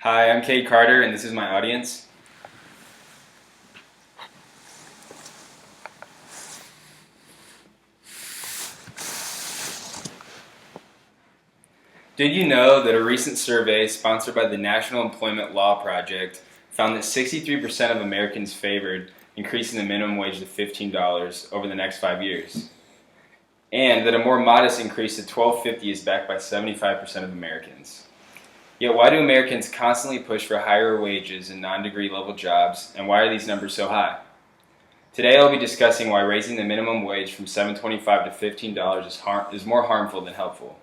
Hi, I'm Cade Carter, and this is my audience. Did you know that a recent survey sponsored by the National Employment Law Project found that 63% of Americans favored increasing the minimum wage to $15 over the next 5 years? And that a more modest increase to $12.50 is backed by 75% of Americans. Yet why do Americans constantly push for higher wages in non-degree level jobs, and why are these numbers so high? Today I'll be discussing why raising the minimum wage from $7.25 to $15 is more harmful than helpful,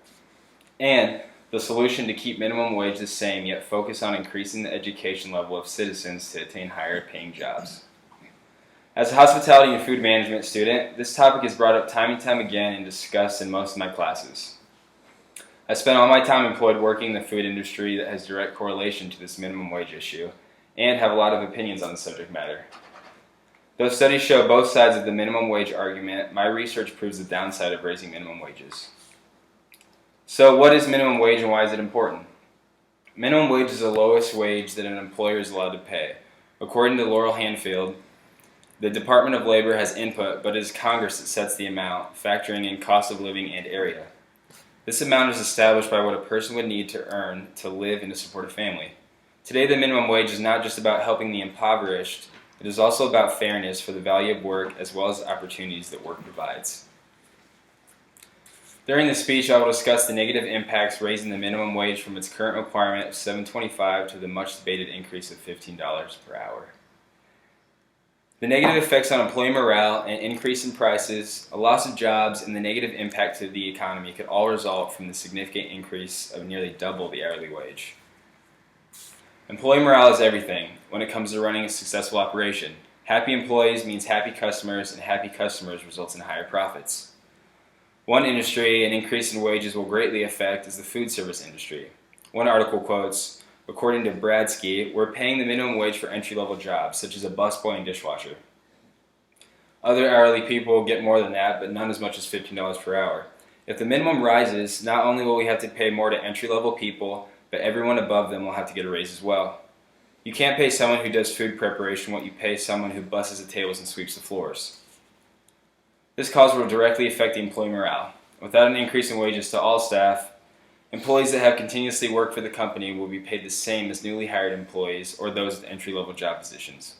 and the solution to keep minimum wage the same yet focus on increasing the education level of citizens to attain higher paying jobs. As a hospitality and food management student, this topic is brought up time and time again and discussed in most of my classes. I spent all my time employed working in the food industry that has direct correlation to this minimum wage issue, and have a lot of opinions on the subject matter. Though studies show both sides of the minimum wage argument, my research proves the downside of raising minimum wages. So what is minimum wage and why is it important? Minimum wage is the lowest wage that an employer is allowed to pay. According to Laurel Hanfield, the Department of Labor has input, but it is Congress that sets the amount, factoring in cost of living and area. This amount is established by what a person would need to earn to live and to support a family. Today, the minimum wage is not just about helping the impoverished, it is also about fairness for the value of work as well as the opportunities that work provides. During this speech, I will discuss the negative impacts raising the minimum wage from its current requirement of $7.25 to the much debated increase of $15 per hour. The negative effects on employee morale, an increase in prices, a loss of jobs, and the negative impact to the economy could all result from the significant increase of nearly double the hourly wage. Employee morale is everything when it comes to running a successful operation. Happy employees means happy customers, and happy customers results in higher profits. One industry an increase in wages will greatly affect is the food service industry. One article quotes, "According to Bradsky, we're paying the minimum wage for entry-level jobs, such as a busboy and dishwasher. Other hourly people get more than that, but none as much as $15 per hour. If the minimum rises, not only will we have to pay more to entry-level people, but everyone above them will have to get a raise as well. You can't pay someone who does food preparation what you pay someone who busses the tables and sweeps the floors." This cause will directly affect the employee morale. Without an increase in wages to all staff, employees that have continuously worked for the company will be paid the same as newly hired employees or those with entry-level job positions.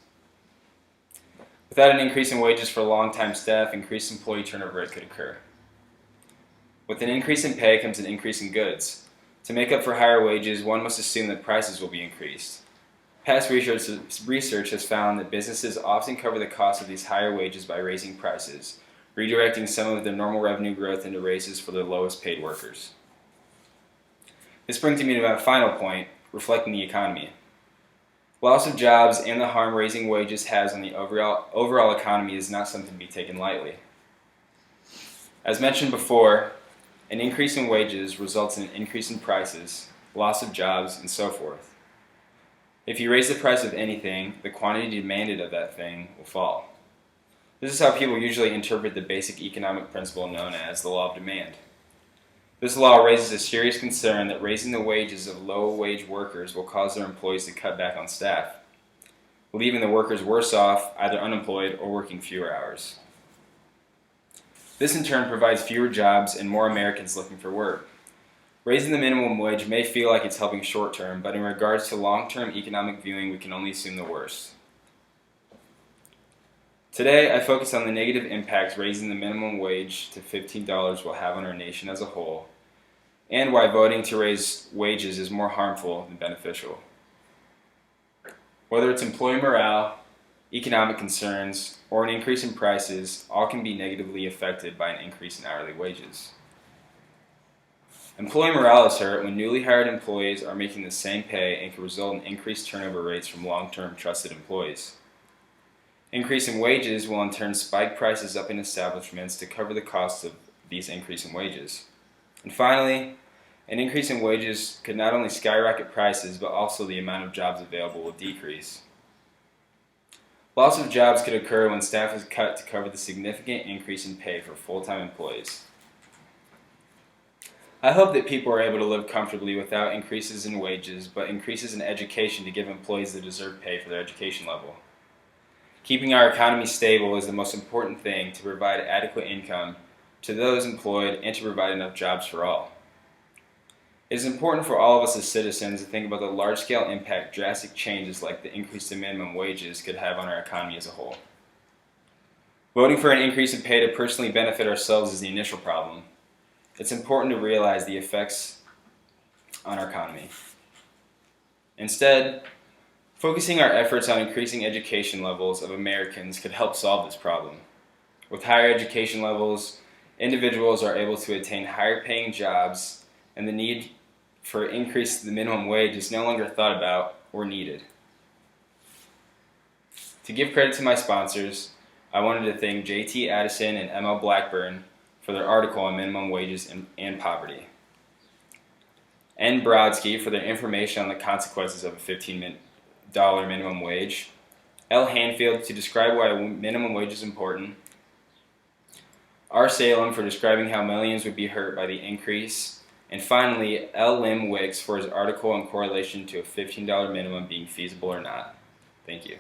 Without an increase in wages for long-time staff, increased employee turnover rate could occur. With an increase in pay comes an increase in goods. To make up for higher wages, one must assume that prices will be increased. Past research has found that businesses often cover the cost of these higher wages by raising prices, redirecting some of their normal revenue growth into raises for their lowest paid workers. This brings me to my final point, reflecting the economy. Loss of jobs and the harm raising wages has on the overall economy is not something to be taken lightly. As mentioned before, an increase in wages results in an increase in prices, loss of jobs, and so forth. If you raise the price of anything, the quantity demanded of that thing will fall. This is how people usually interpret the basic economic principle known as the law of demand. This law raises a serious concern that raising the wages of low-wage workers will cause their employees to cut back on staff, leaving the workers worse off, either unemployed or working fewer hours. This in turn provides fewer jobs and more Americans looking for work. Raising the minimum wage may feel like it's helping short-term, but in regards to long-term economic viewing, we can only assume the worst. Today, I focus on the negative impacts raising the minimum wage to $15 will have on our nation as a whole, and why voting to raise wages is more harmful than beneficial. Whether it's employee morale, economic concerns, or an increase in prices, all can be negatively affected by an increase in hourly wages. Employee morale is hurt when newly hired employees are making the same pay and can result in increased turnover rates from long-term trusted employees. Increase in wages will in turn spike prices up in establishments to cover the cost of these increasing wages. And finally, an increase in wages could not only skyrocket prices, but also the amount of jobs available will decrease. Loss of jobs could occur when staff is cut to cover the significant increase in pay for full-time employees. I hope that people are able to live comfortably without increases in wages, but increases in education to give employees the deserved pay for their education level. Keeping our economy stable is the most important thing to provide adequate income to those employed and to provide enough jobs for all. It is important for all of us as citizens to think about the large-scale impact drastic changes like the increase in minimum wages could have on our economy as a whole. Voting for an increase in pay to personally benefit ourselves is the initial problem. It's important to realize the effects on our economy. Instead, focusing our efforts on increasing education levels of Americans could help solve this problem. With higher education levels, individuals are able to attain higher paying jobs, and the need for increase the minimum wage is no longer thought about or needed. To give credit to my sponsors, I wanted to thank JT Addison and ML Blackburn for their article on minimum wages and poverty, and Brodsky for their information on the consequences of a $15 minimum wage, L. Hanfield to describe why minimum wage is important, R. Salem for describing how millions would be hurt by the increase, and finally L. Lim Wicks for his article in correlation to a $15 minimum being feasible or not. Thank you.